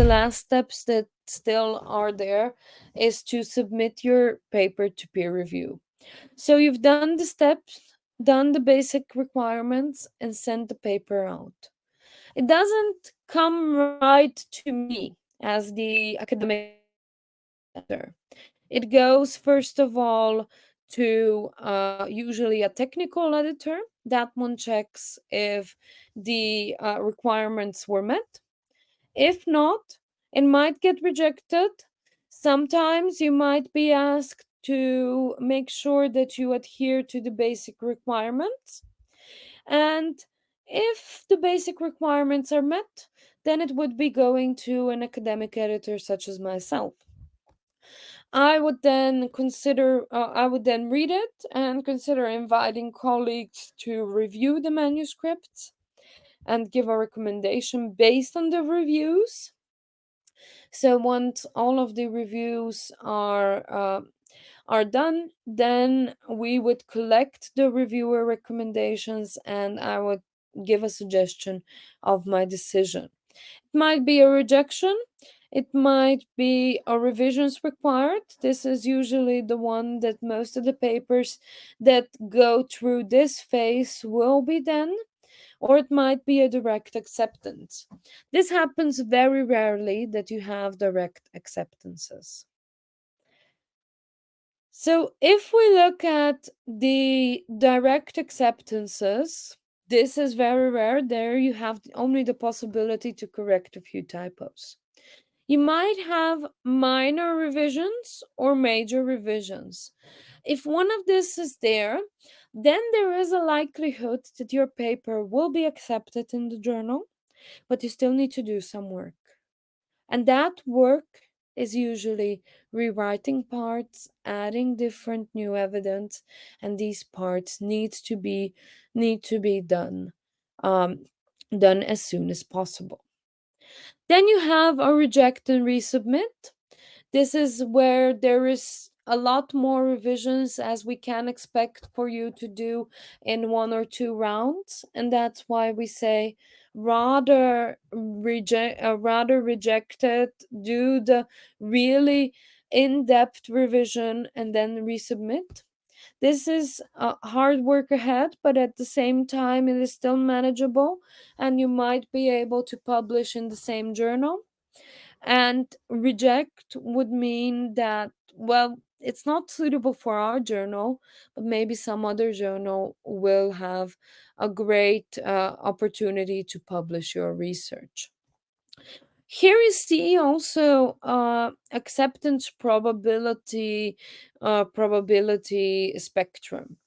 the last steps that still are there is to submit your paper to peer review. So you've done the steps, done the basic requirements, and sent the paper out. It doesn't come right to me as the academic editor. It goes first of all to usually a technical editor. That one checks if the requirements were met. If not, it might get rejected. Sometimes you might be asked to make sure that you adhere to the basic requirements. And if the basic requirements are met, then it would be going to an academic editor such as myself. I would then read it and consider inviting colleagues to review the manuscripts and give a recommendation based on the reviews. So once all of the reviews are done, then we would collect the reviewer recommendations and I would give a suggestion of my decision. It might be a rejection, it might be a revisions required. This is usually the one that most of the papers that go through this phase will be done, or it might be a direct acceptance. This happens very rarely that you have direct acceptances. So, if we look at the direct acceptances, this is very rare. There you have only the possibility to correct a few typos. You might have minor revisions or major revisions. If one of this is there, then there is a likelihood that your paper will be accepted in the journal, but you still need to do some work. And that work is usually rewriting parts, adding different new evidence, and these parts need to be um, done as soon as possible. Then you have a reject and resubmit. This is where there is a lot more revisions as we can expect for you to do in one or two rounds, and that's why we say rather reject it, do the really in-depth revision and then resubmit. This is hard work ahead, but at the same time, it is still manageable, and you might be able to publish in the same journal. And reject would mean that, well, it's not suitable for our journal, but maybe some other journal will have a great opportunity to publish your research. Here you see also acceptance probability spectrum.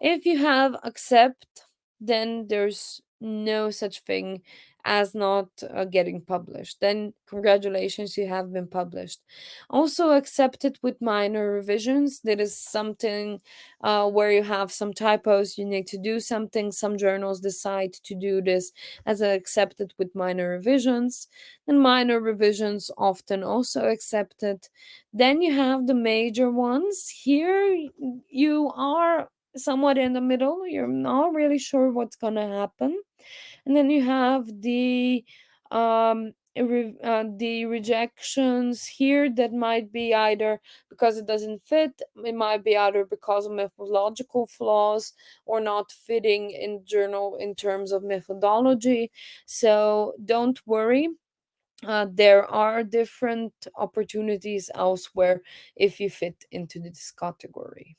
If you have accept, then there's no such thing as not getting published. Then congratulations, you have been published. Also accepted with minor revisions. That is something where you have some typos, you need to do something. Some journals decide to do this as accepted with minor revisions, and minor revisions often also accepted. Then you have the major ones. Here you are somewhat in the middle. You're not really sure what's going to happen. And then you have the rejections here that might be either because it doesn't fit, it might be either because of methodological flaws or not fitting in journal in terms of methodology. So don't worry, there are different opportunities elsewhere if you fit into this category.